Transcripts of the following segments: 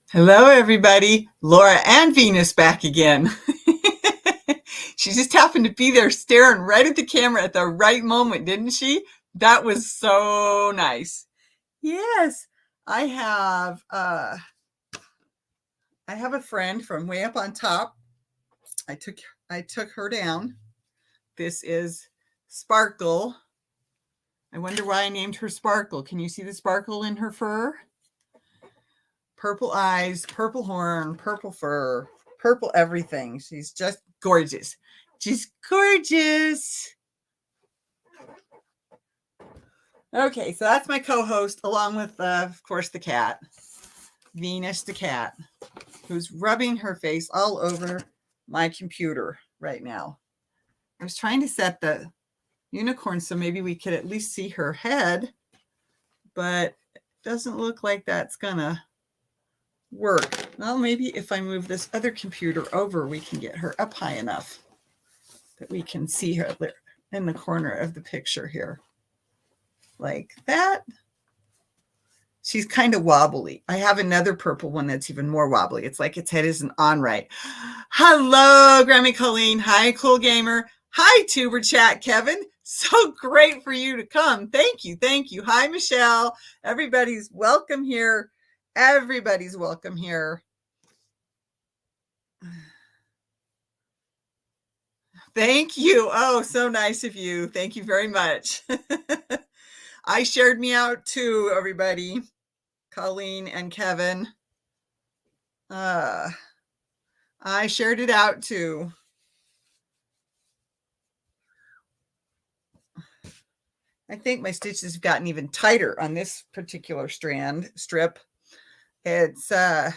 Hello, everybody. Laura and Venus back again. She just happened to be there staring right at the camera at the right moment, didn't she? That was so nice. Yes, I have I have a friend from way up on top. I took I took her down. This is Sparkle. I wonder why I named her Sparkle. Can you see the sparkle in her fur? Purple eyes, purple horn, purple fur, purple everything. She's just gorgeous. She's gorgeous. Okay, so that's my co-host, along with, of course, the cat, Venus the cat, who's rubbing her face all over my computer right now. I was trying to set the unicorn so maybe we could at least see her head, but it doesn't look like that's gonna work. Well, maybe if I move this other computer over, we can get her up high enough that we can see her in the corner of the picture here. Like that. She's kind of wobbly. I have another purple one that's even more wobbly. It's like its head isn't on right. Hello, Grammy Colleen. Hi, Cool Gamer. Hi, Tuber Chat Kevin. So great for you to come. Thank you. Thank you. Hi, Michelle. Everybody's welcome here. Everybody's welcome here. Thank you. Oh, so nice of you. Thank you very much. I shared me out too, everybody. Colleen and Kevin. I shared it out too. I think my stitches have gotten even tighter on this particular strip. It's I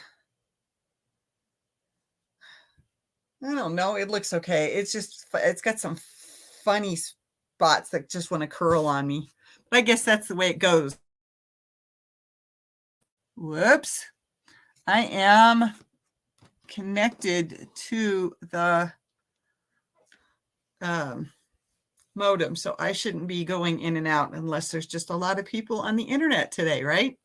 don't know, it looks okay. It's got some funny spots that just want to curl on me. But I guess that's the way it goes. Whoops. I am connected to the modem, so I shouldn't be going in and out unless there's just a lot of people on the internet today, right?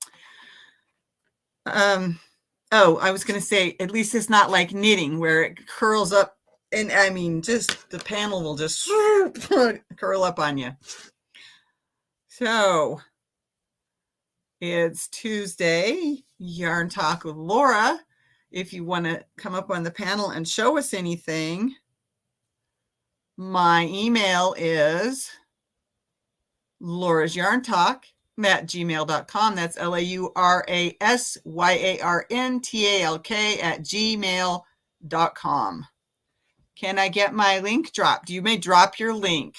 Oh, I was going to say, at least it's not like knitting where it curls up, and I mean, just the panel will just curl up on you. So it's Tuesday, Yarn Talk with Laura. If you want to come up on the panel and show us anything, my email is laurasyarntalk@gmail.com. That's laurasyarntalk@gmail.com. Can I get my link dropped? You may drop your link.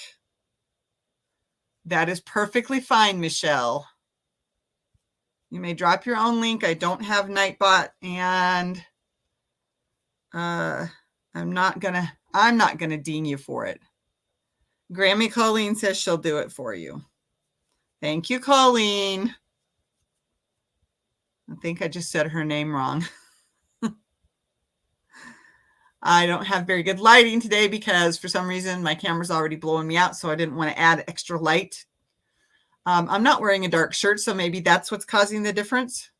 That is perfectly fine, Michelle. You may drop your own link. I don't have Nightbot, and I'm not gonna ding you for it. Grammy Colleen says she'll do it for you. Thank you, Colleen. I think I just said her name wrong. I don't have very good lighting today because for some reason my camera's already blowing me out, so I didn't want to add extra light. I'm not wearing a dark shirt, so maybe that's what's causing the difference.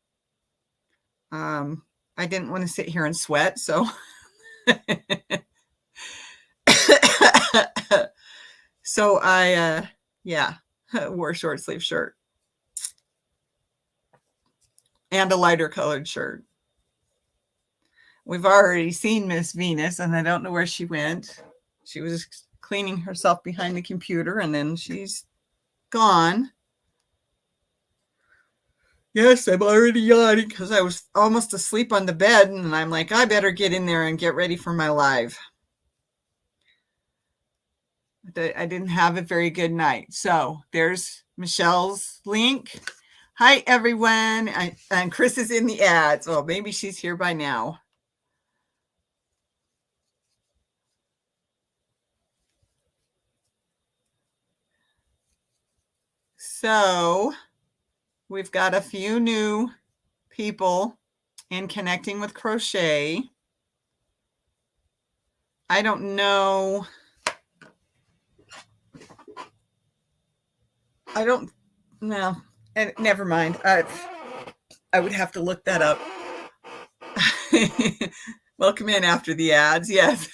I didn't want to sit here and sweat, so so I wore a short sleeve shirt and a lighter colored shirt. We've already seen Miss Venus, and I don't know where she went. She was cleaning herself behind the computer, and then she's gone. Yes, I'm already yawning because I was almost asleep on the bed, and I'm like, I better get in there and get ready for my live. I didn't have a very good night. So there's Michelle's link. Hi, everyone. And Chris is in the ads. Well, maybe she's here by now. So we've got a few new people in Connecting with Crochet. I don't know. I don't know. And never mind. I would have to look that up. Welcome in after the ads. Yes.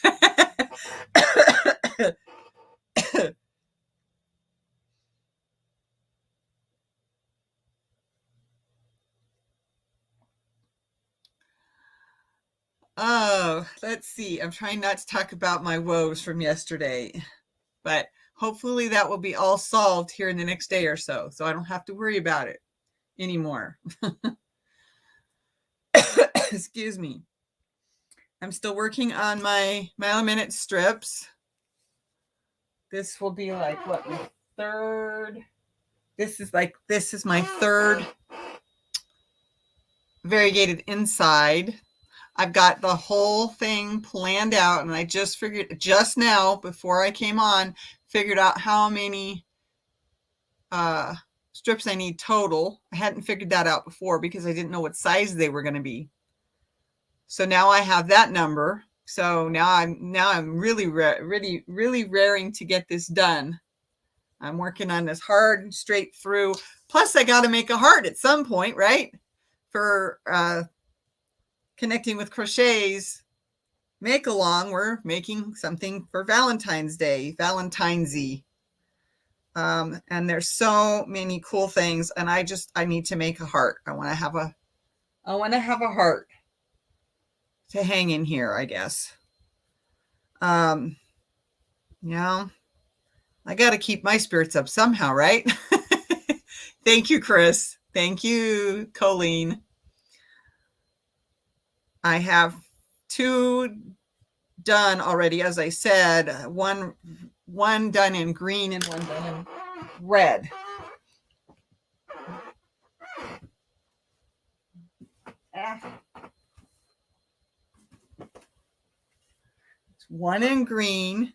Oh, let's see. I'm trying not to talk about my woes from yesterday, but hopefully that will be all solved here in the next day or so, so I don't have to worry about it anymore. Excuse me. I'm still working on my Mile a Minute strips. This will be like what, my third? This is my third variegated inside. I've got the whole thing planned out, and I just figured just now before I came on, figured out how many strips I need total. I hadn't figured that out before because I didn't know what size they were going to be. So now I have that number. So now I'm really raring to get this done. I'm working on this hard straight through. Plus, I got to make a heart at some point, right? For Connecting with Crochets make along. We're making something for Valentine's Day, Valentine's-y. And there's so many cool things, and I need to make a heart. I want to have a heart to hang in here, I guess. I got to keep my spirits up somehow, right? Thank you, Chris. Thank you, Colleen. I have 2 done already, as I said, one done in green and one done in red. It's one in green.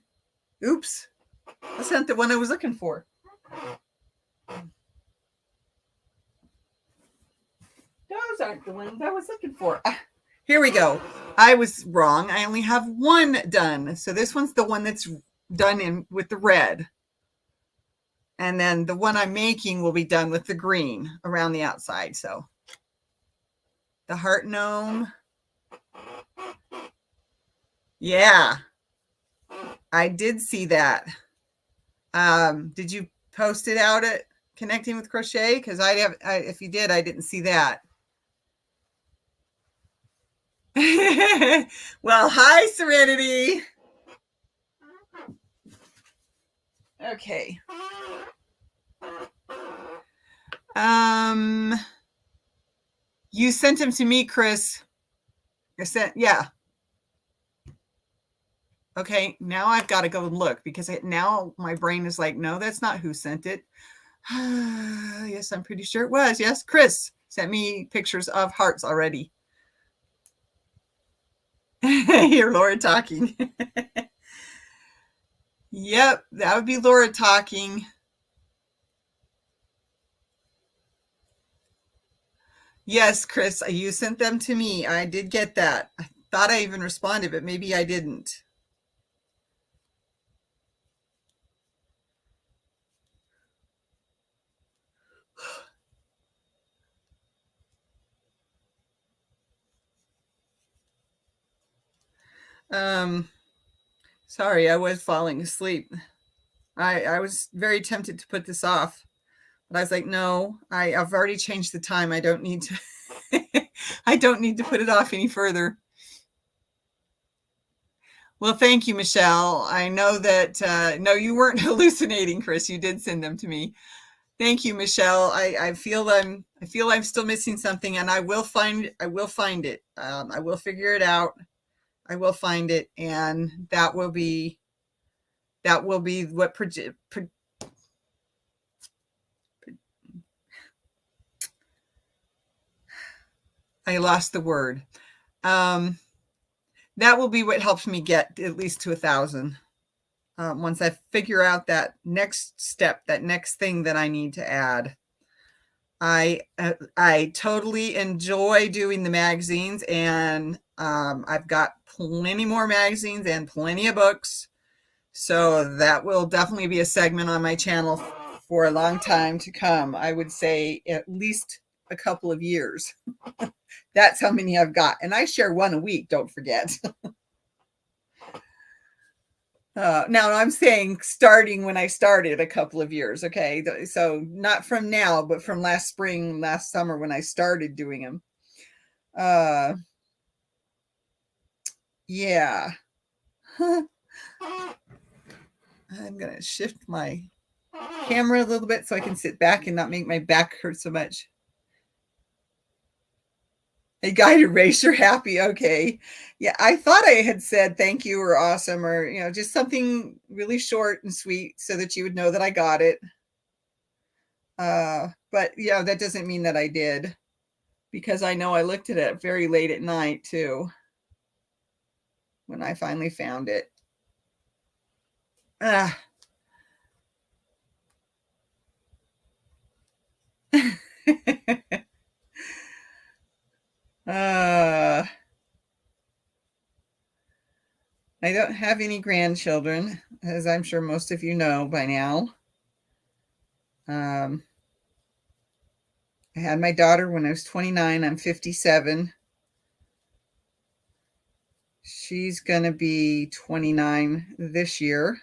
Oops, that's not the one I was looking for. Those aren't the ones I was looking for. Here we go. I was wrong. I only have one done. So this one's the one that's done with the red. And then the one I'm making will be done with the green around the outside. So the heart gnome. Yeah, I did see that. Did you post it out at Connecting with Crochet? Because if you did, I didn't see that. Well, hi, Serenity. Okay. You sent him to me, Chris. Yeah. Okay, now I've got to go and look because now my brain is like, no, that's not who sent it. Yes, I'm pretty sure it was. Yes, Chris sent me pictures of hearts already. Hear Laura talking. Yep, that would be Laura talking. Yes, Chris, you sent them to me. I did get that. I thought I even responded, but maybe I didn't. Sorry, I was falling asleep. I was very tempted to put this off, but I was like, no, I've already changed the time. I don't need to I don't need to put it off any further. Well, thank you, Michelle. I know that no, you weren't hallucinating, Chris. You did send them to me. Thank you, Michelle. I feel I'm still missing something, and I will find it. I will figure it out. I will find it, and that will be what I lost the word. That will be what helps me get at least to 1,000. Once I figure out that next step, that next thing that I need to add. I totally enjoy doing the magazines, and I've got plenty more magazines and plenty of books. So that will definitely be a segment on my channel for a long time to come. I would say at least a couple of years. That's how many I've got. And I share one a week, don't forget. Now I'm saying starting when I started a couple of years. Okay. So not from now, but from last spring, last summer when I started doing them. Yeah. I'm going to shift my camera a little bit so I can sit back and not make my back hurt so much. A guided race, you're happy. Okay. Yeah, I thought I had said thank you or awesome or, just something really short and sweet so that you would know that I got it. But yeah, that doesn't mean that I did, because I know I looked at it very late at night too when I finally found it. I don't have any grandchildren, as I'm sure most of you know by now. I had my daughter when I was 29. I'm 57. She's going to be 29 this year.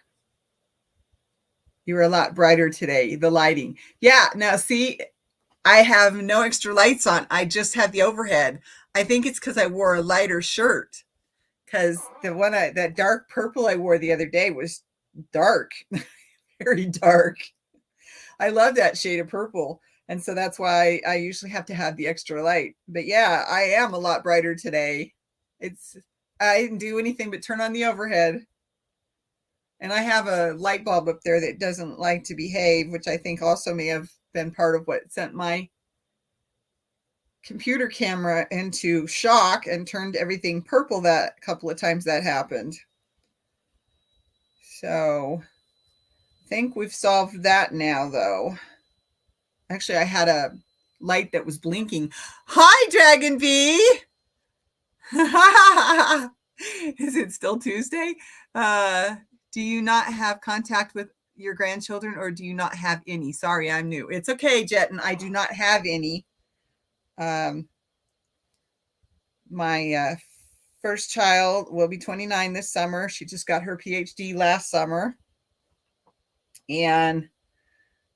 You were a lot brighter today. The lighting. Yeah. Now, see, I have no extra lights on. I just have the overhead. I think it's because I wore a lighter shirt. Because that dark purple I wore the other day was dark, very dark. I love that shade of purple. And so that's why I usually have to have the extra light. But yeah, I am a lot brighter today. I didn't do anything but turn on the overhead. And I have a light bulb up there that doesn't like to behave, which I think also may have been part of what sent my computer camera into shock and turned everything purple that couple of times that happened. So I think we've solved that now, though. Actually, I had a light that was blinking. Hi, Dragon Bee! Is it still Tuesday? Do you not have contact with your grandchildren, or do you not have any? Sorry, I'm new. It's okay, Jetten. I do not have any. My first child will be 29 this summer. She just got her PhD last summer. And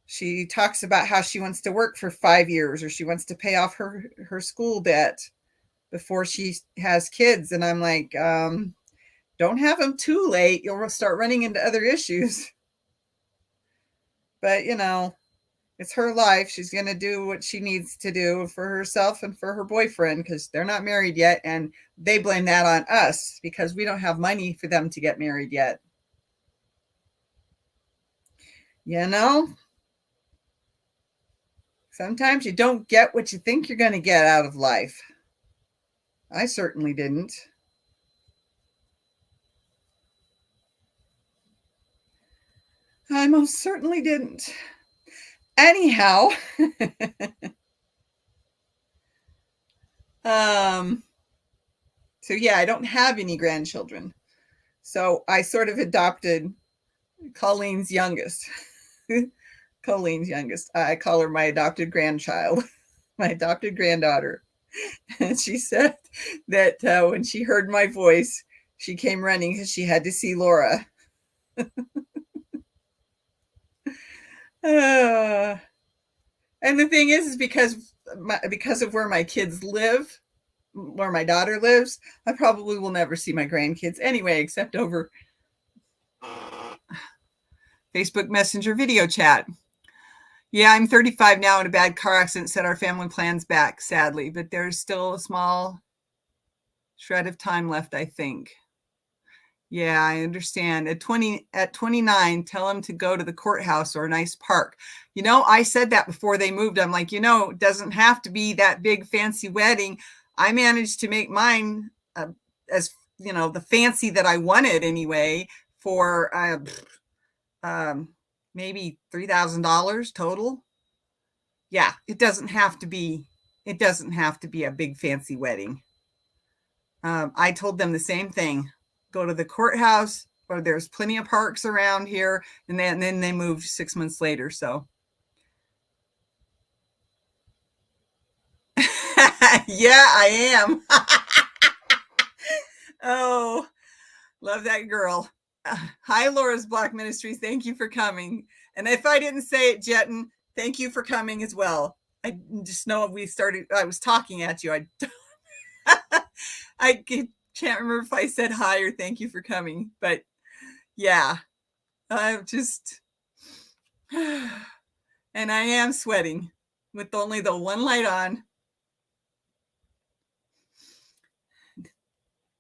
she talks about how she wants to work for 5 years, or she wants to pay off her school debt before she has kids. And I'm like, don't have them too late. You'll start running into other issues. But, it's her life. She's going to do what she needs to do for herself and for her boyfriend, because they're not married yet. And they blame that on us because we don't have money for them to get married yet. Sometimes you don't get what you think you're going to get out of life. I certainly didn't. I most certainly didn't. Anyhow, so yeah, I don't have any grandchildren. So I sort of adopted Colleen's youngest. Colleen's youngest. I call her my adopted grandchild, my adopted granddaughter. And she said that when she heard my voice, she came running because she had to see Laura. And the thing is because of where my kids live, where my daughter lives, I probably will never see my grandkids anyway, except over Facebook Messenger video chat. Yeah, I'm 35 now, and a bad car accident set our family plans back, sadly, but there's still a small shred of time left, I think. Yeah, I understand. At 29, tell them to go to the courthouse or a nice park. I said that before they moved. I'm like, it doesn't have to be that big fancy wedding. I managed to make mine as, the fancy that I wanted anyway, for maybe $3,000 total. Yeah, it doesn't have to be a big fancy wedding. I told them the same thing. Go to the courthouse, or there's plenty of parks around here. And then they moved 6 months later. So Yeah, I am. Oh, love that girl. Hi, Laura's Block Ministries. Thank you for coming. And if I didn't say it, Jetten, thank you for coming as well. I just know I was talking at you. I can't remember if I said hi or thank you for coming, but yeah, I'm just, and I am sweating with only the one light on.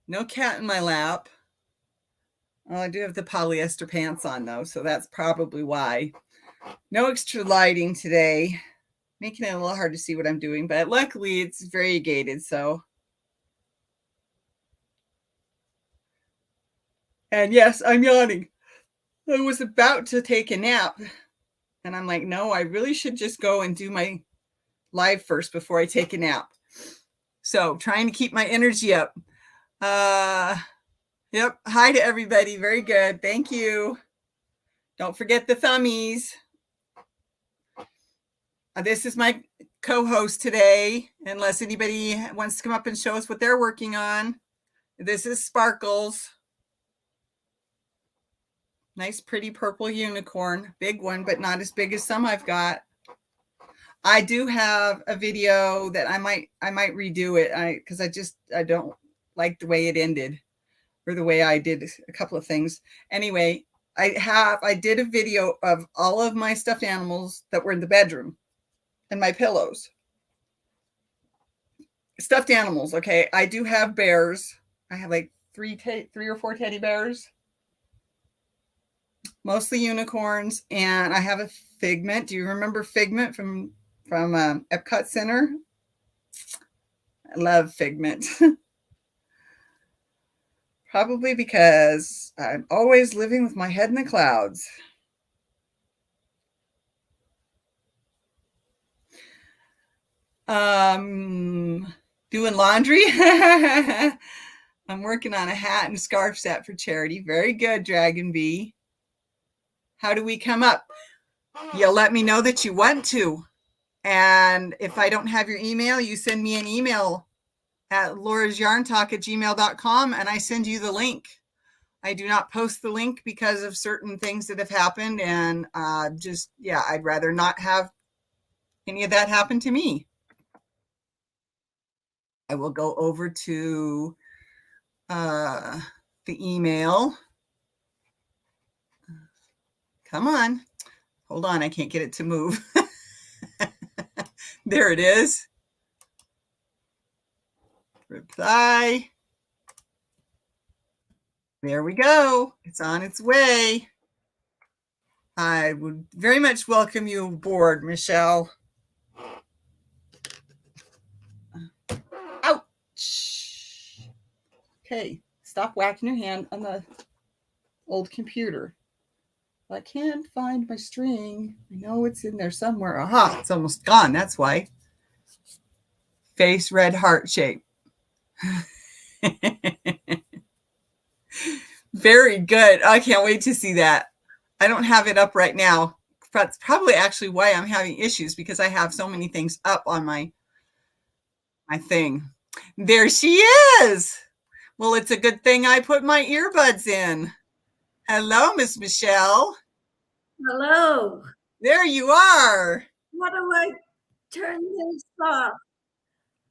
No cat in my lap. Oh, I do have the polyester pants on though, so that's probably why. No extra lighting today, making it a little hard to see what I'm doing, but luckily it's variegated, so. And yes, I'm yawning. I was about to take a nap, and I'm like, no, I really should just go and do my live first before I take a nap. So trying to keep my energy up. Yep. Hi to everybody. Very good. Thank you. Don't forget the thummies. This is my co-host today, unless anybody wants to come up and show us what they're working on. This is Sparkles. Nice, pretty purple unicorn. Big one, but not as big as some I've got. I do have a video that I might redo it because I don't like the way it ended or the way I did a couple of things. Anyway, I did a video of all of my stuffed animals that were in the bedroom and my pillows. Stuffed animals, okay. I do have bears. I have like three or four teddy bears, mostly unicorns, and I have a Figment. Do you remember Figment from Epcot Center? I love Figment. Probably because I'm always living with my head in the clouds. Doing laundry. I'm working on a hat and scarf set for charity. Very good, Dragon Bee. How do we come up? You'll let me know that you want to. And if I don't have your email, you send me an email at laurasyarntalk@gmail.com and I send you the link. I do not post the link because of certain things that have happened. And I'd rather not have any of that happen to me. I will go over to the email. Come on. Hold on. I can't get it to move. There it is. Reply. There we go. It's on its way. I would very much welcome you aboard, Michelle. Ouch. Okay, stop whacking your hand on the old computer. I can't find my string. I know it's in there somewhere. Aha, it's almost gone. That's why. Face red heart shape. Very good. I can't wait to see that. I don't have it up right now. That's probably actually why I'm having issues, because I have so many things up on my thing. There she is. Well, it's a good thing I put my earbuds in. Hello, Miss Michelle. Hello. There you are. How do I turn this off?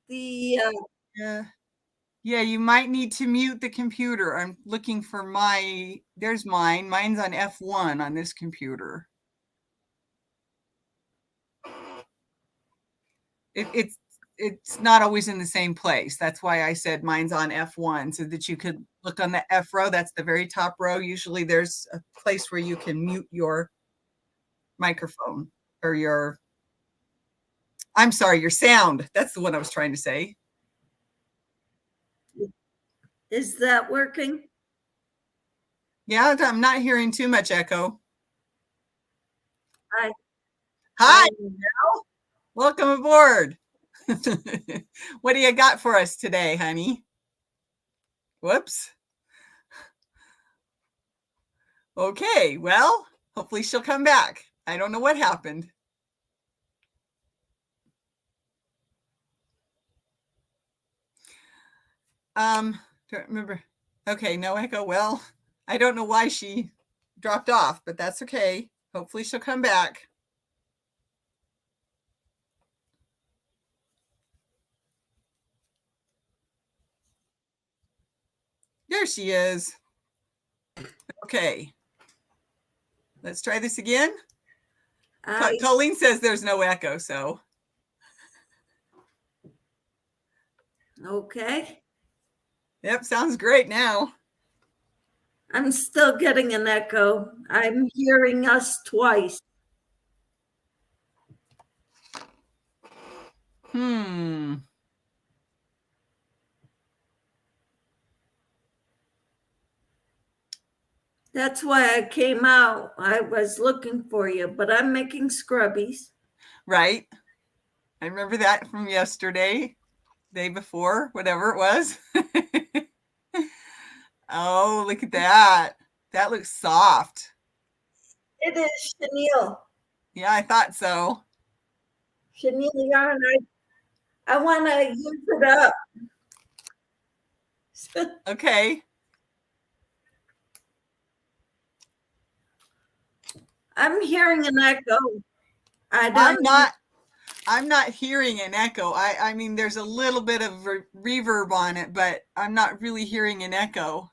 Yeah, you might need to mute the computer. I'm looking for there's mine. Mine's on F1 on this computer. It's not always in the same place. That's why I said mine's on F1, so that you could look on the F row. That's the very top row. Usually there's a place where you can mute your microphone or your sound. That's the one I was trying to say. Is that working? Yeah, I'm not hearing too much echo. Hi. Hi, Mel. Welcome aboard. What do you got for us today, honey? Whoops. Okay, well, hopefully she'll come back. I don't know what happened. Don't remember. Okay, no echo. Well, I don't know why she dropped off, but that's okay. Hopefully she'll come back. There she is. Okay. Let's try this again. Colleen says there's no echo, so. Okay. Yep, sounds great now. I'm still getting an echo. I'm hearing us twice. That's why I came out. I was looking for you, but I'm making scrubbies. Right. I remember that from yesterday, day before, whatever it was. Oh, look at that. That looks soft. It is chenille. Yeah, I thought so. Chenille yarn. I want to use it up. Okay. I'm hearing an echo. I'm not hearing an echo. I mean, there's a little bit of reverb on it, but I'm not really hearing an echo.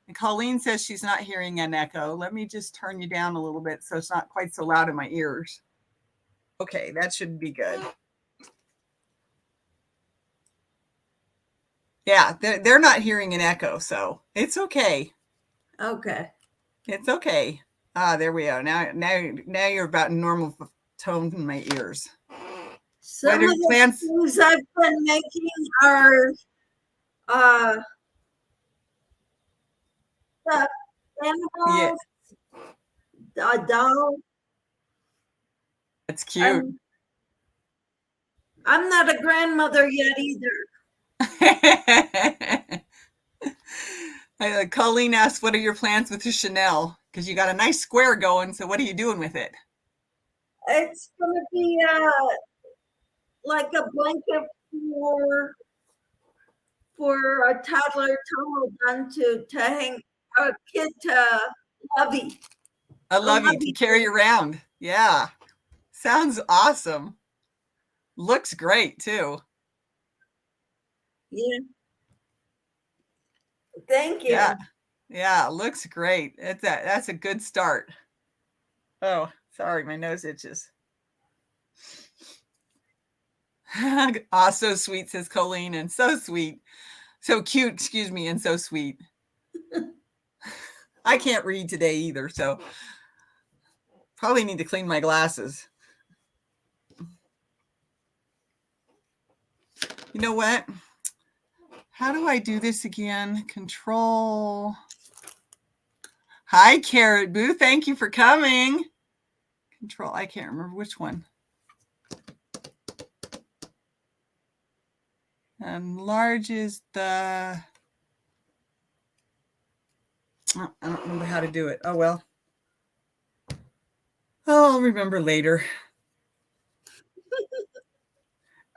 And Colleen says she's not hearing an echo. Let me just turn you down a little bit so it's not quite so loud in my ears. Okay, that should be good. Yeah, they're not hearing an echo, so it's okay. Okay. It's okay. Ah, there we are. Now you're about normal tone in my ears. Some of the things I've been making are animals, a doll. That's cute. I'm not a grandmother yet either. Colleen asked, what are your plans with the Chanel? Because you got a nice square going, so what are you doing with it? It's going to be like a blanket for a toddler to hang a kid to Lovey. A Lovey to carry around. Yeah. Sounds awesome. Looks great too. Yeah. Thank you. Yeah, looks great. That's a good start. Oh, sorry, my nose itches. Ah, so sweet, says Colleen, and so sweet. So cute, excuse me, and so sweet. I can't read today either, so probably need to clean my glasses. You know what? How do I do this again? Control. Hi, Carrot Boo. Thank you for coming. Control. I can't remember which one. And large is the. Oh, I don't remember how to do it. Oh, well. I'll remember later.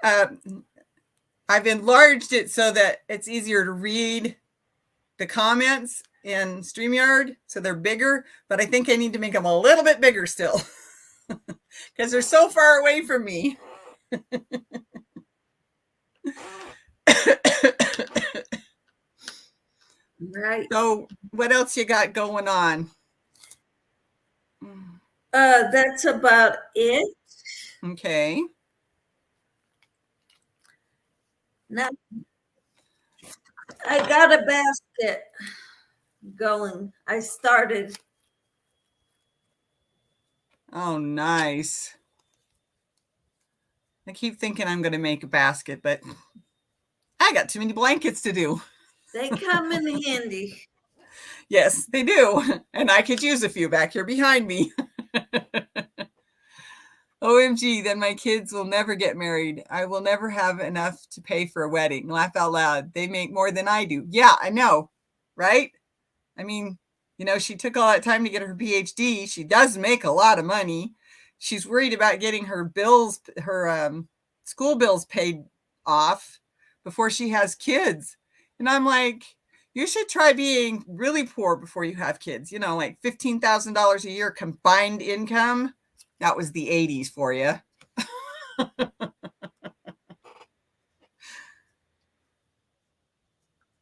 I've enlarged it so that it's easier to read the comments in StreamYard, so they're bigger, but I think I need to make them a little bit bigger still because they're so far away from me. Right. So what else you got going on? That's about it. Okay. Now, I got a basket going. I started. Oh, nice. I keep thinking I'm going to make a basket, but I got too many blankets to do. They come in handy. Yes, they do. And I could use a few back here behind me. OMG, then my kids will never get married. I will never have enough to pay for a wedding. Laugh out loud. They make more than I do. Yeah, I know. Right? I mean, you know, she took all that time to get her PhD. She does make a lot of money. She's worried about getting her bills, her school bills paid off before she has kids. And I'm like, you should try being really poor before you have kids. Like $15,000 a year combined income. That was the 80s for you.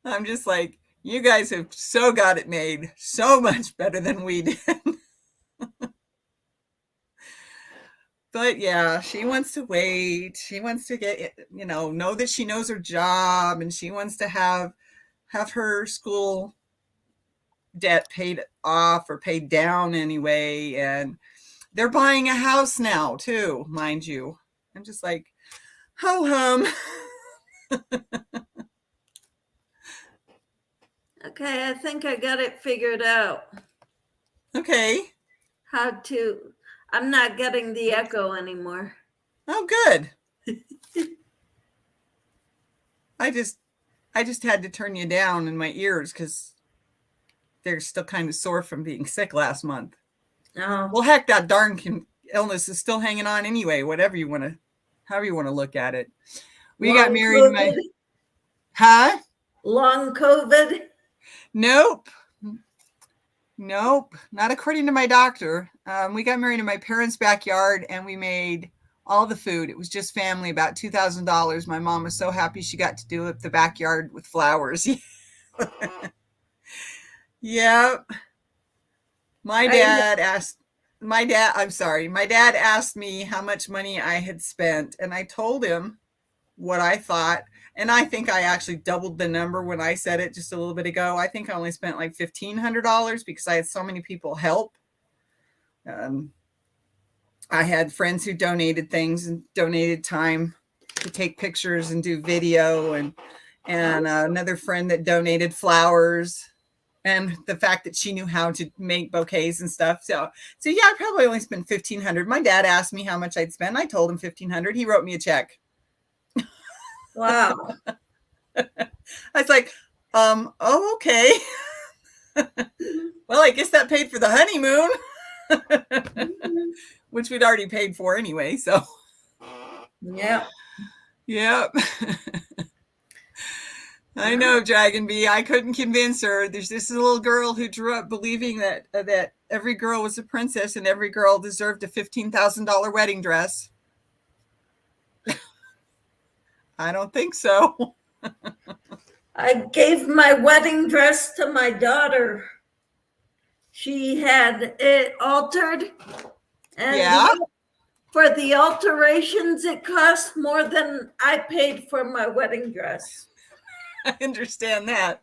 I'm just like, you guys have so got it made so much better than we did. But yeah, she wants to wait. She wants to get, know that she knows her job, and she wants to have her school debt paid off or paid down anyway. And they're buying a house now too, mind you. I'm just like, ho hum. Okay, I think I got it figured out. Okay. I'm not getting the echo anymore. Oh, good. I just had to turn you down in my ears because they're still kind of sore from being sick last month. Oh. Well, heck, that darn illness is still hanging on anyway, however you want to look at it. We got married in my... Huh? Long COVID? Nope, not according to my doctor. We got married in my parents' backyard, and we made all the food. It was just family, about $2,000. My mom was so happy she got to do it the backyard with flowers. Yep. My dad asked me how much money I had spent, and I told him what I thought. And I think I actually doubled the number when I said it just a little bit ago. I think I only spent like $1,500 because I had so many people help. I had friends who donated things and donated time to take pictures and do video, and another friend that donated flowers, and the fact that she knew how to make bouquets and stuff. So yeah, I probably only spent $1,500. My dad asked me how much I'd spend. I told him $1,500. He wrote me a check. Wow. I was like, oh, okay. Well, I guess that paid for the honeymoon, which we'd already paid for anyway. So, Yep. I know, Dragon Bee. I couldn't convince her. There's this little girl who grew up believing that every girl was a princess and every girl deserved a $15,000 wedding dress. I don't think so. I gave my wedding dress to my daughter. She had it altered. And for the alterations, it cost more than I paid for my wedding dress. I understand that.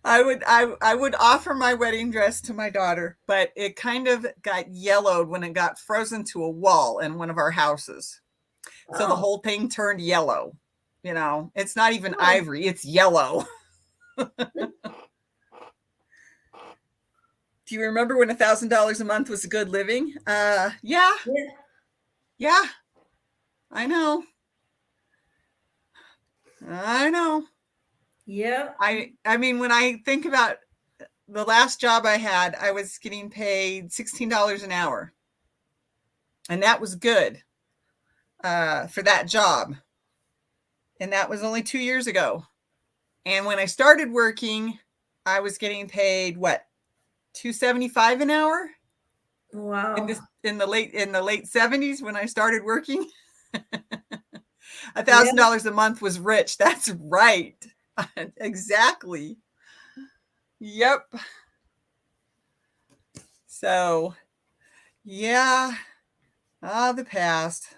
I would offer my wedding dress to my daughter, but it kind of got yellowed when it got frozen to a wall in one of our houses. So the whole thing turned yellow. It's not even ivory, it's yellow. Do you remember when $1,000 a month was a good living? Yeah. I know. Yeah. I mean, when I think about the last job I had, I was getting paid $16 an hour. And that was good for that job. And that was only 2 years ago. And when I started working, I was getting paid $275 an hour? Wow. In the late 70s when I started working. $1,000 a month was rich. That's right. Exactly. Yep. So, yeah. The past.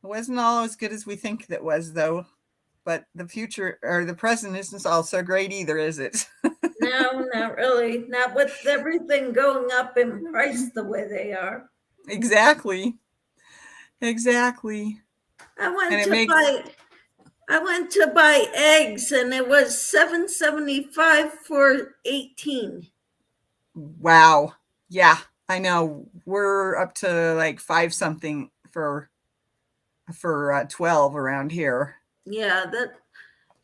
It wasn't all as good as we think that was, though. But the future or the present isn't all so great either, is it? No, not really. Not with everything going up in price the way they are. Exactly. I went to buy eggs, and it was $7.75 for 18. Wow. Yeah, I know. We're up to like 5 something for 12 around here. Yeah,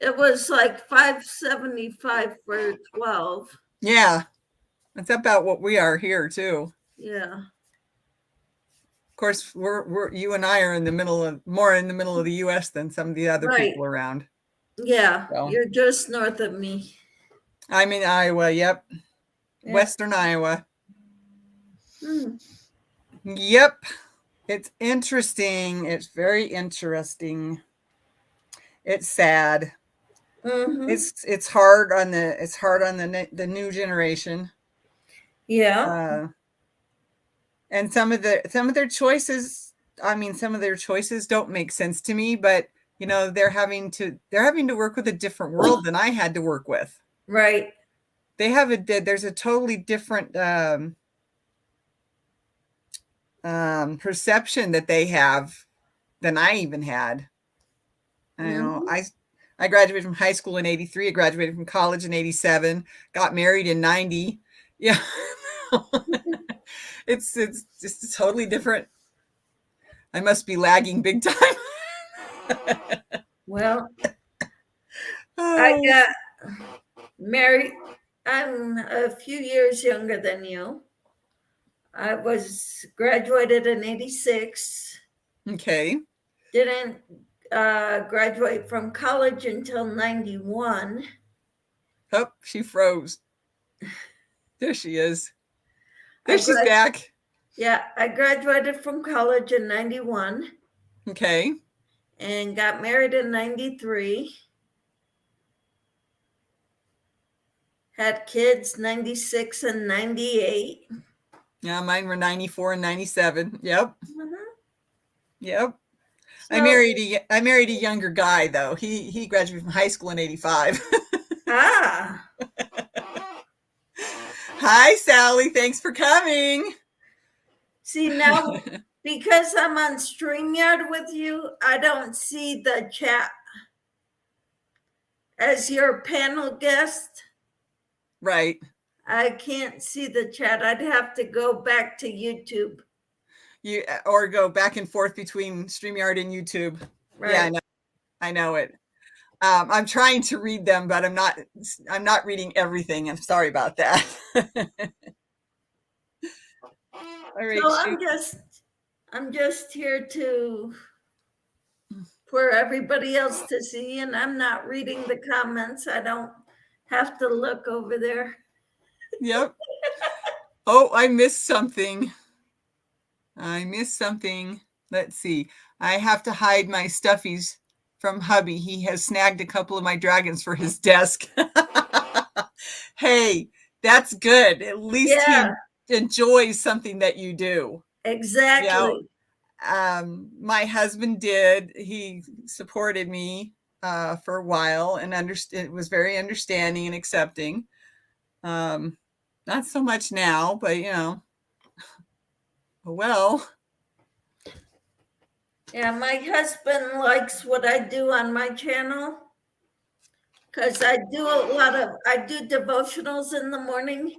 it was like $5.75 for 12. Yeah, that's about what we are here too. Yeah. Of course, we're you and I are more in the middle of the U.S. than some of the other people around. Yeah, So you're just north of me. I'm in Iowa. Yep. Yeah. Western Iowa. Hmm. Yep. It's interesting. It's very interesting. It's sad. Mm-hmm. It's hard on the new generation. Yeah. Uh, and some of their choices, I mean, some of their choices don't make sense to me, but you know, they're having to work with a different world than I had to work with. Right. There's a totally different perception that they have than I even had. You know, Mm-hmm. I graduated from high school in 83. I graduated from college in 87, got married in 90. Yeah. It's just totally different. I must be lagging big time. Well, I Oh, got married. I'm a few years younger than you. I was graduated in 86. okay. Didn't graduate from college until 91. Oh, she froze. There she is. There I she's grad back. yeah, I graduated from college in 91 Okay. and got married in 93. Had kids 96 and 98. Yeah, mine were 94 and 97. Yep. Mhm. Yep. So, I married a younger guy though. He graduated from high school in 85. ah, Hi Sally, thanks for coming. see now, because I'm on StreamYard with you, I don't see the chat as your panel guest. Right. I can't see the chat. I'd have to go back to YouTube. You or go back and forth between StreamYard and YouTube. Yeah, Right. I know it. I'm trying to read them, but I'm not reading everything. I'm sorry about that. All right, So shoot. I'm just here to for everybody else to see, and I'm not reading the comments. I don't have to look over there. Yep. Oh, I missed something. I missed something. Let's see. I have to hide my stuffies from hubby. He has snagged a couple of my dragons for his desk. Hey, that's good. At least he Yeah, enjoys something that you do. You know, exactly. my husband did. He supported me for a while and was very understanding and accepting. Um, not so much now, but you know, well. Yeah, my husband likes what I do on my channel because I do devotionals in the morning. He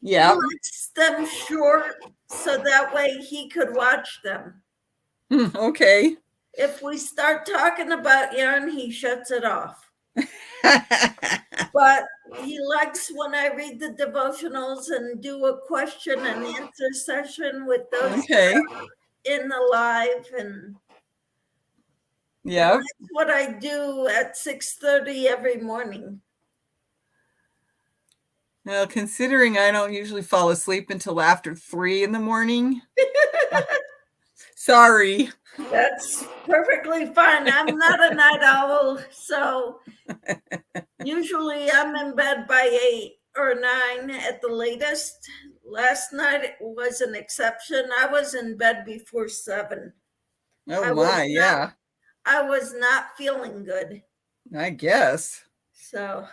Yeah. likes them short so that way he could watch them. Okay. If we start talking about yarn, he shuts it off. But he likes when I read the devotionals and do a question and answer session with those Okay. in the live, and Yeah. that's what I do at 6:30 every morning. Well, considering I don't usually fall asleep until after 3 in the morning. Sorry. That's perfectly fine. I'm not a night owl, so usually I'm in bed by 8 or 9 at the latest. Last night was an exception. I was in bed before 7. Oh I was my, not yeah. I was not feeling good. I guess. So,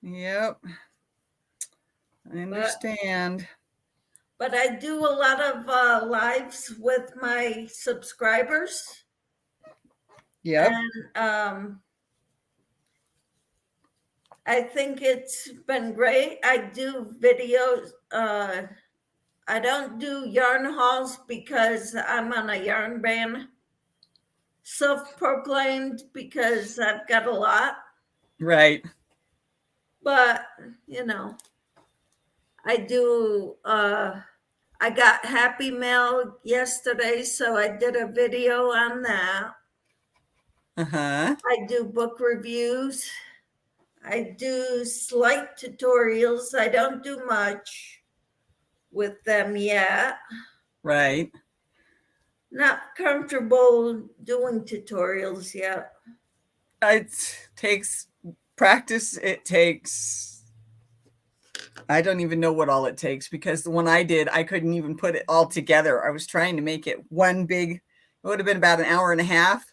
Yep. I understand. but I do a lot of lives with my subscribers, Yep. and I think it's been great. I do videos. I don't do yarn hauls because I'm on a yarn ban, self-proclaimed, because I've got a lot. Right. But you know, I do. I got Happy Mail yesterday, so I did a video on that. Uh-huh. I do book reviews. I do slight tutorials. I don't do much with them yet. Right. Not comfortable doing tutorials yet. It takes practice. It takes, I don't even know what all it takes, because the one I did, I couldn't even put it all together. I was trying to make it one big, it would have been about an hour and a half.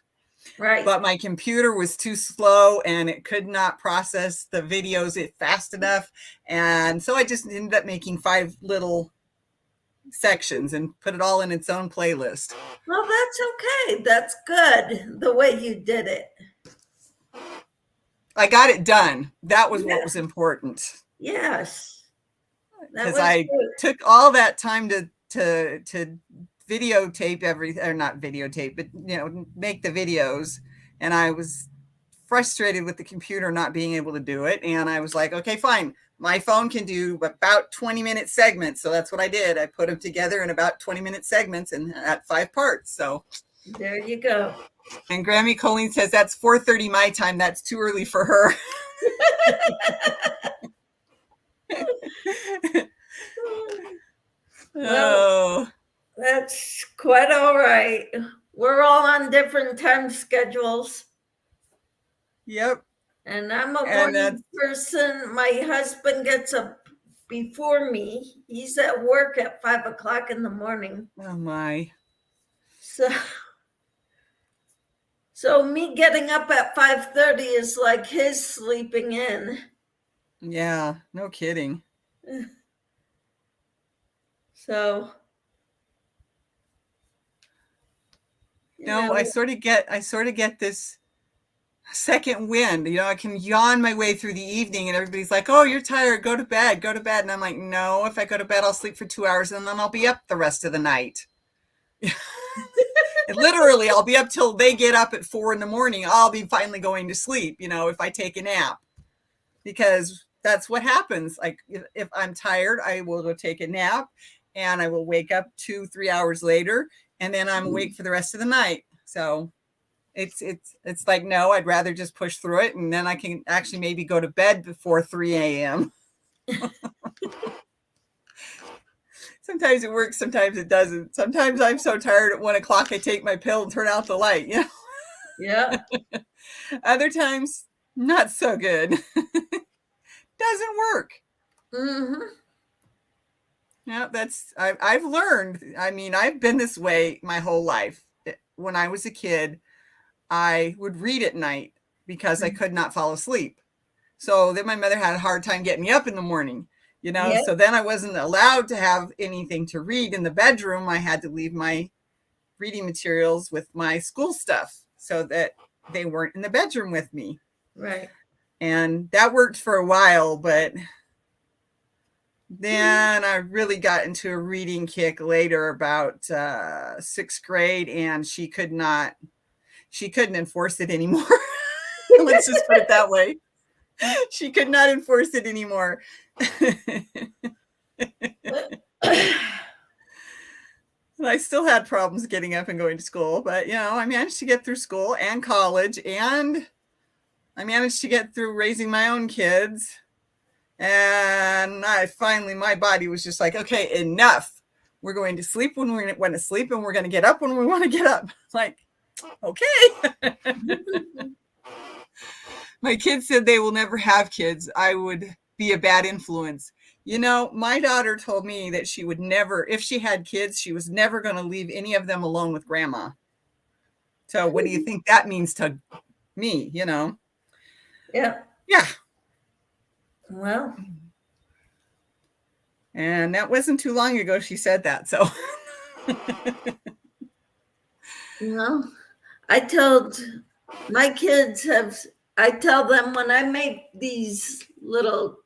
Right. But my computer was too slow and it could not process the videos fast enough. And so I just ended up making 5 little sections and put it all in its own playlist. Well, that's okay. That's good the way you did it. I got it done. That was what was important. Yes. Because I took all that time to videotape everything, or not videotape, but make the videos. And I was frustrated with the computer not being able to do it. And I was like, okay, fine. My phone can do about 20-minute segments. So that's what I did. I put them together in about 20-minute segments and at 5 parts. So there you go. And Grammy Colleen says that's 4:30 my time. That's too early for her. Well, that's quite all right. We're all on different time schedules. Yep. And I'm a morning person. My husband gets up before me. He's at work at 5 o'clock in the morning. Oh my. So me getting up at 5:30 is like his sleeping in. Yeah, no kidding. So I sort of get this second wind. I can yawn my way through the evening and everybody's like, oh, you're tired, go to bed. And I'm like, no, if I go to bed, I'll sleep for 2 hours and then I'll be up the rest of the night. Literally, I'll be up till they get up at 4 in the morning. I'll be finally going to sleep, if I take a nap, because that's what happens. Like if I'm tired, I will go take a nap and I will wake up 2-3 hours later and then I'm awake for the rest of the night. So it's like, no, I'd rather just push through it. And then I can actually maybe go to bed before 3 a.m. Sometimes it works, sometimes it doesn't. Sometimes I'm so tired at 1 o'clock, I take my pill and turn out the light. Yeah. Other times, not so good. Doesn't work. Mm-hmm. Yeah, I've learned. I mean, I've been this way my whole life. When I was a kid, I would read at night because I could not fall asleep. So then my mother had a hard time getting me up in the morning. Yep. So then I wasn't allowed to have anything to read in the bedroom. I had to leave my reading materials with my school stuff so that they weren't in the bedroom with me. Right. And that worked for a while, but then I really got into a reading kick later, about 6th grade, and she couldn't enforce it anymore. Let's just put it that way. She could not enforce it anymore. I still had problems getting up and going to school, but I managed to get through school and college, and I managed to get through raising my own kids. And my body was just like, okay, enough. We're going to sleep when we want to sleep, and we're going to get up when we want to get up. Like, okay. My kids said they will never have kids. I would be a bad influence. My daughter told me that she would never, if she had kids, she was never going to leave any of them alone with grandma. So what do you think that means to me, Yeah. Yeah. Well. And that wasn't too long ago she said that, so. I told my kids I tell them when I make these little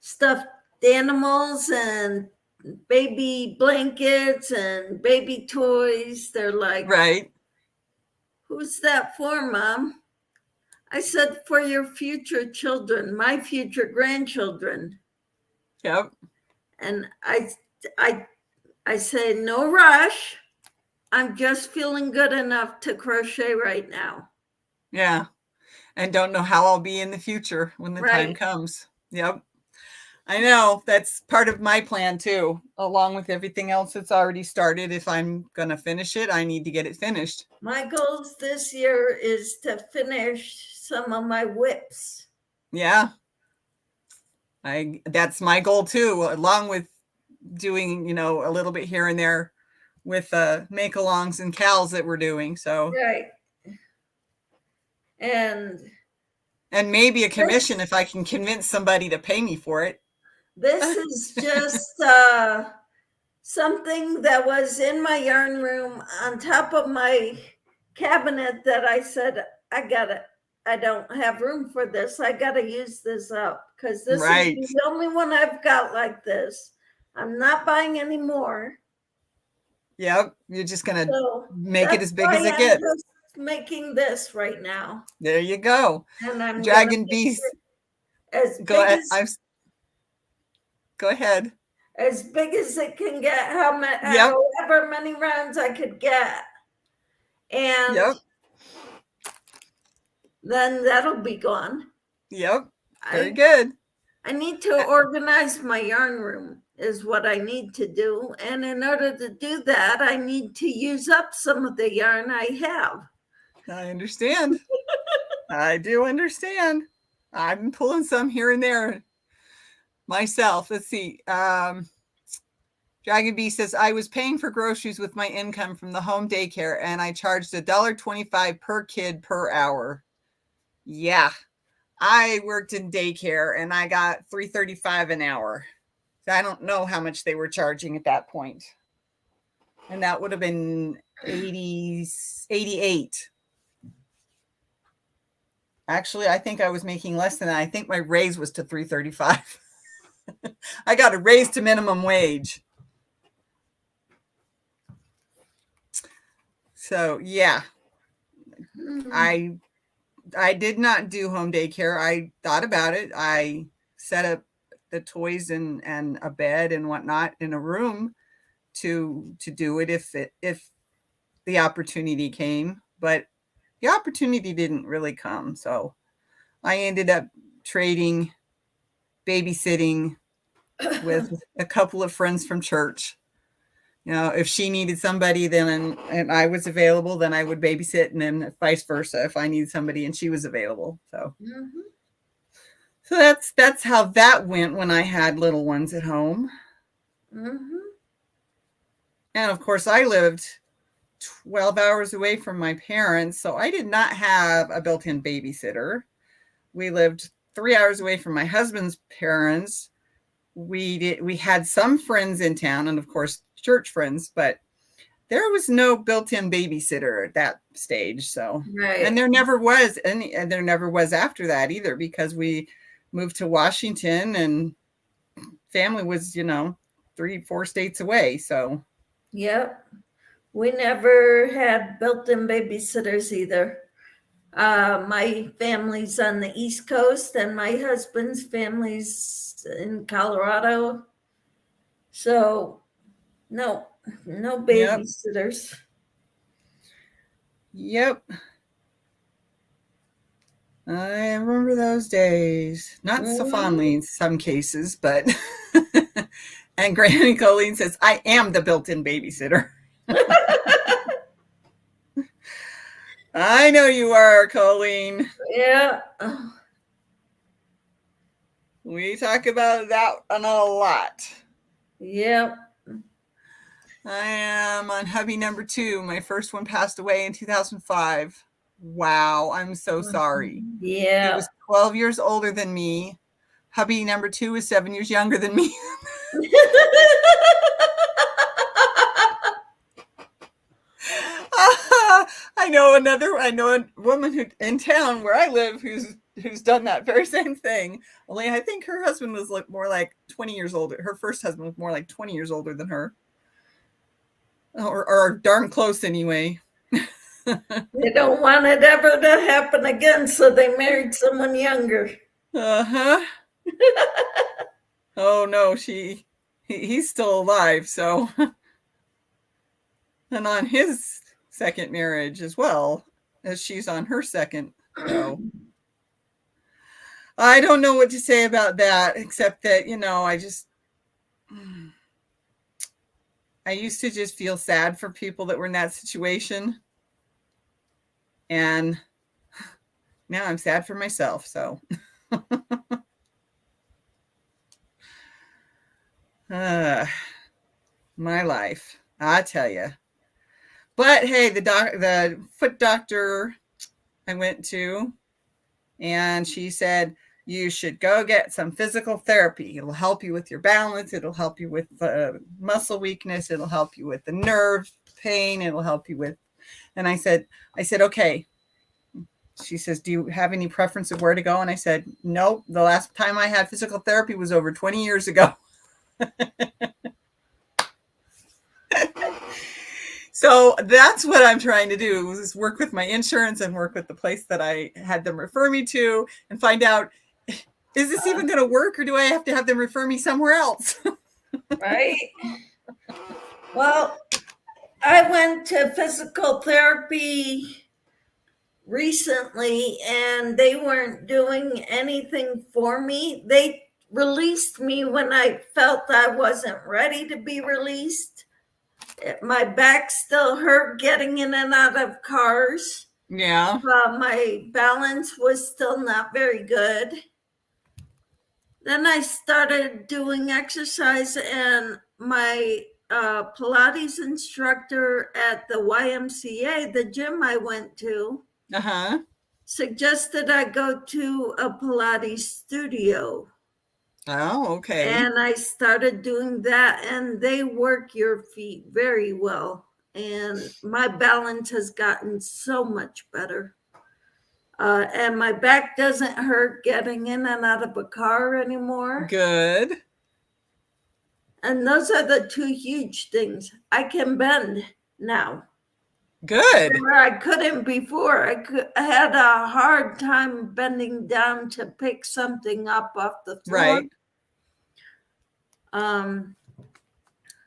stuffed animals and baby blankets and baby toys, they're like, right. Who's that for, Mom? I said, for your future children, my future grandchildren. Yep. And I I say no rush. I'm just feeling good enough to crochet right now. Yeah. And don't know how I'll be in the future when the time Right. comes. Yep. I know that's part of my plan too, along with everything else that's already started. If I'm going to finish it, I need to get it finished. My goals this year is to finish some of my whips. Yeah. That's my goal too, along with doing, a little bit here and there with make-alongs and cals that we're doing. So Right. And maybe a commission if I can convince somebody to pay me for it. This is just something that was in my yarn room on top of my cabinet that I said, I don't have room for this. I gotta use this up because this Right. is the only one I've got like this. I'm not buying any more. Yep. You're just going to make it as big as it I'm gets. just making this right now. There you go. And I'm Dragon Beast. Go ahead. Go ahead. As big as it can get, however many rounds I could get. And then that'll be gone. Yep. Very good. I need to organize my yarn room is what I need to do. And in order to do that, I need to use up some of the yarn I have. I understand. I do understand. I'm pulling some here and there myself. Let's see. Dragon Bee says, I was paying for groceries with my income from the home daycare and I charged $1.25 per kid per hour. Yeah. I worked in daycare and I got $3.35 an hour. So I don't know how much they were charging at that point. And that would have been 88. Actually, I think I was making less than that. I think my raise was to $3.35. I got a raise to minimum wage. So yeah, I did not do home daycare. I thought about it. I set up the toys and a bed and whatnot in a room to do it if the opportunity came, but the opportunity didn't really come. So I ended up trading babysitting with a couple of friends from church. If she needed somebody, then and I was available, then I would babysit, and then vice versa if I needed somebody and she was available. So, so that's how that went when I had little ones at home. And of course, I lived 12 hours away from my parents, so I did not have a built-in babysitter. We lived 3 hours away from my husband's parents. We had some friends in town, and of course church friends, but there was no built-in babysitter at that stage. So and there never was any, and there never was after that either, because we moved to Washington and family was 3-4 states away. So we never had built-in babysitters either. My family's on the East Coast and my husband's family's in Colorado. So no babysitters. Yep. I remember those days. Not so fondly in some cases, but and Granny Colleen says, I am the built-in babysitter. I know you are, Colleen. Yeah. We talk about that a lot. Yep. I am on hubby number 2. My first one passed away in 2005. Wow, I'm so sorry. Yeah. He was 12 years older than me. Hubby number 2 is 7 years younger than me. I know a woman who in town where I live who's done that very same thing. Only I think her husband was more like 20 years older. Her first husband was more like 20 years older than her. Or darn close anyway. They don't want it ever to happen again, so they married someone younger. Oh no, he he's still alive. So, and on his second marriage as well, as she's on her second. So I don't know what to say about that, except that, I used to just feel sad for people that were in that situation. And now I'm sad for myself. So my life, I tell you. But hey, the foot doctor I went to, and she said, you should go get some physical therapy. It'll help you with your balance. It'll help you with muscle weakness. It'll help you with the nerve pain. It'll help you with, and I said, okay. She says, do you have any preference of where to go? And I said, nope. The last time I had physical therapy was over 20 years ago. So that's what I'm trying to do, is work with my insurance and work with the place that I had them refer me to and find out, is this even going to work, or do I have to have them refer me somewhere else? Right. Well, I went to physical therapy recently and they weren't doing anything for me. They released me when I felt I wasn't ready to be released. My back still hurt getting in and out of cars. Yeah. My balance was still not very good. Then I started doing exercise, and my Pilates instructor at the YMCA, the gym I went to, suggested I go to a Pilates studio. Oh, okay. And I started doing that, and they work your feet very well. And my balance has gotten so much better. And my back doesn't hurt getting in and out of a car anymore. Good. And those are the two huge things. I can bend now. Good. Where I couldn't before. I had a hard time bending down to pick something up off the floor. Right.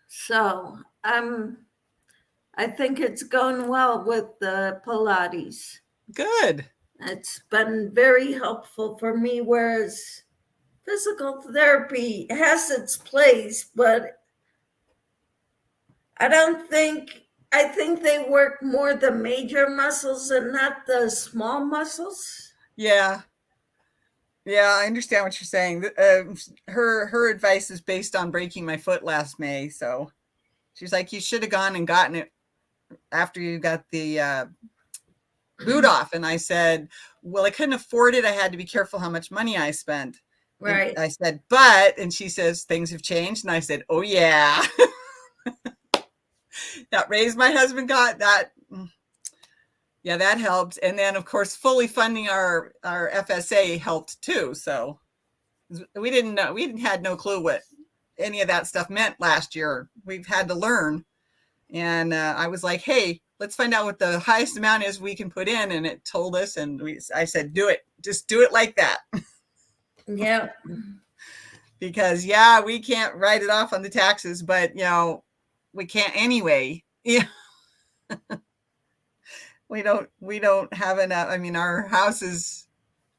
So I think it's going well with the Pilates. Good. It's been very helpful for me, whereas physical therapy has its place, but I think they work more the major muscles and not the small muscles. Yeah. Yeah, I understand what you're saying. Her advice is based on breaking my foot last May. So she's like, you should have gone and gotten it after you got the boot off. And I said, well, I couldn't afford it. I had to be careful how much money I spent. Right. And I said, and she says, things have changed. And I said, oh yeah. That raise my husband got, that. Yeah, that helped. And then, of course, fully funding our FSA helped too. So we didn't know, we had no clue what any of that stuff meant last year. We've had to learn. And I was like, hey, let's find out what the highest amount is we can put in. And it told us, and I said, do it. Just do it like that. Yeah. Because, yeah, we can't write it off on the taxes, but, we can't anyway. Yeah. We don't have enough. I mean, our house is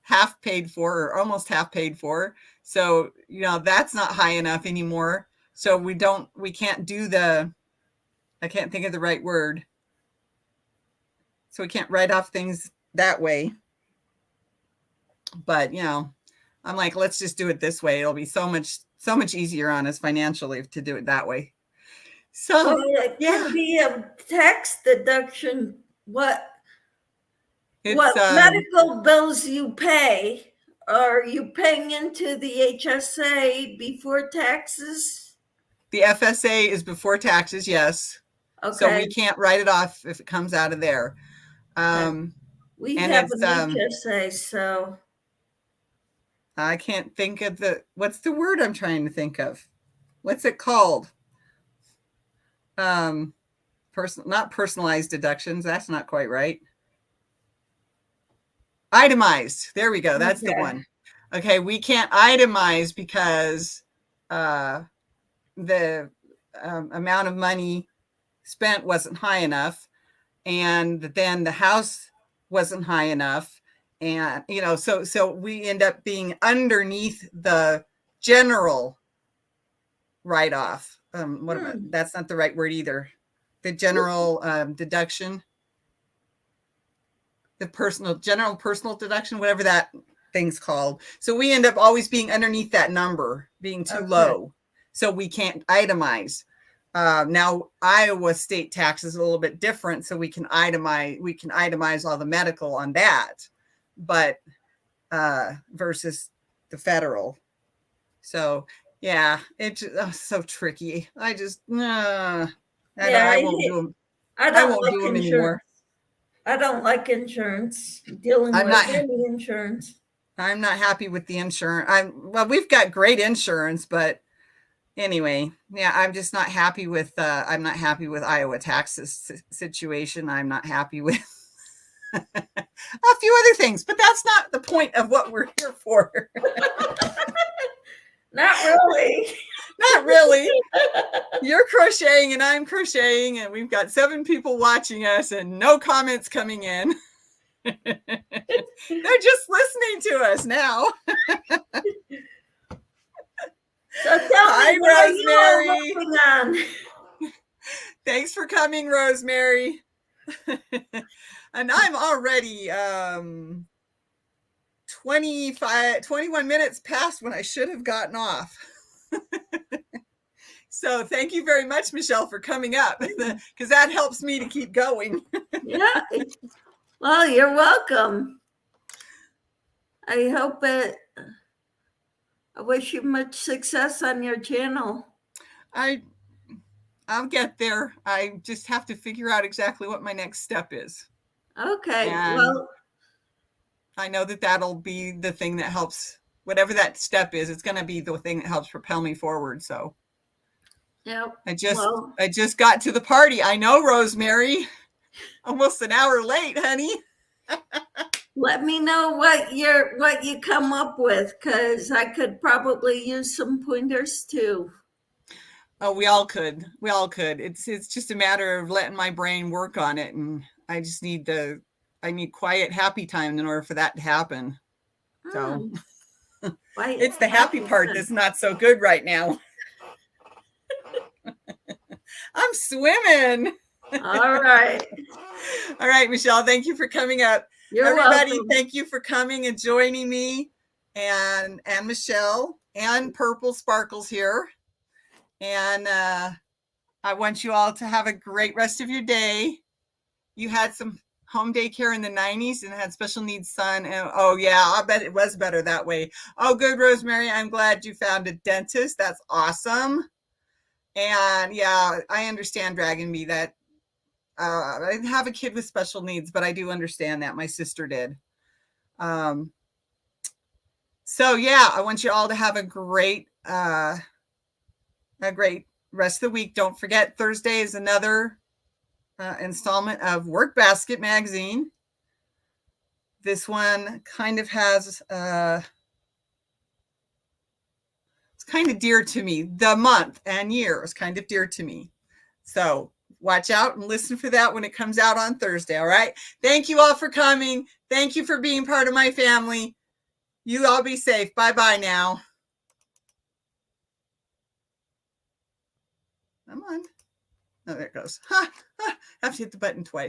half paid for, or almost half paid for. So, that's not high enough anymore. So we can't do I can't think of the right word. So we can't write off things that way. But, I'm like, let's just do it this way. It'll be so much easier on us financially to do it that way. So, it can be a tax deduction. What medical bills you pay? Are you paying into the HSA before taxes? The FSA is before taxes, yes. Okay. So we can't write it off if it comes out of there. We have an HSA, so I can't think of what's the word I'm trying to think of? What's it called? Not personalized deductions. That's not quite right. Itemized. There we go. That's the one. Okay. We can't itemize because amount of money spent wasn't high enough, and then the house wasn't high enough, and so we end up being underneath the general write-off. That's not the right word either. The general deduction, the general personal deduction, whatever that thing's called. So we end up always being underneath that number, being too low. So we can't itemize. Now Iowa state tax is a little bit different, so we can itemize all the medical on that, but versus the federal. So yeah, it's so tricky. I won't do them. I won't do them anymore. I don't like insurance, dealing with any insurance. I'm not happy with the insurance. Well, we've got great insurance, but anyway, yeah, I'm just not happy with I'm not happy with Iowa taxes situation. I'm not happy with a few other things, but that's not the point of what we're here for. Not really. Not really. You're crocheting and I'm crocheting, and we've got 7 people watching us and no comments coming in. They're just listening to us now. So tell me, hi, Rosemary. Thanks for coming, Rosemary. And I'm already 21 minutes past when I should have gotten off. So thank you very much, Michelle, for coming up, because that helps me to keep going. Yeah. Well, you're welcome. I wish you much success on your channel. I'll get there. I just have to figure out exactly what my next step is. Okay. And well, I know that'll be the thing that helps. Whatever that step is, it's going to be the thing that helps propel me forward. So yeah, I just got to the party. I know, Rosemary, almost an hour late, honey. Let me know what you come up with, because I could probably use some pointers too. Oh, we all could. It's just a matter of letting my brain work on it, and I just need quiet, happy time in order for that to happen. So it's the happy part that's not so good right now. I'm swimming. All right. All right, Michelle, thank you for coming up. Everybody, welcome. Thank you for coming and joining me and Michelle and Purple Sparkles here. And I want you all to have a great rest of your day. You had some home daycare in the 90s and had special needs son. And oh yeah, I bet it was better that way. Oh, good, Rosemary. I'm glad you found a dentist. That's awesome. And yeah, I understand, Dragon Me, that I didn't have a kid with special needs, but I do understand that. My sister did. So yeah, I want you all to have a great rest of the week. Don't forget, Thursday is another installment of Work Basket magazine. This one kind of has it's kind of dear to me. The month and year is kind of dear to me. So watch out and listen for that when it comes out on Thursday. All right. Thank you all for coming. Thank you for being part of my family. You all be safe. Bye-bye now. Come on. Oh, there it goes. I have to hit the button twice.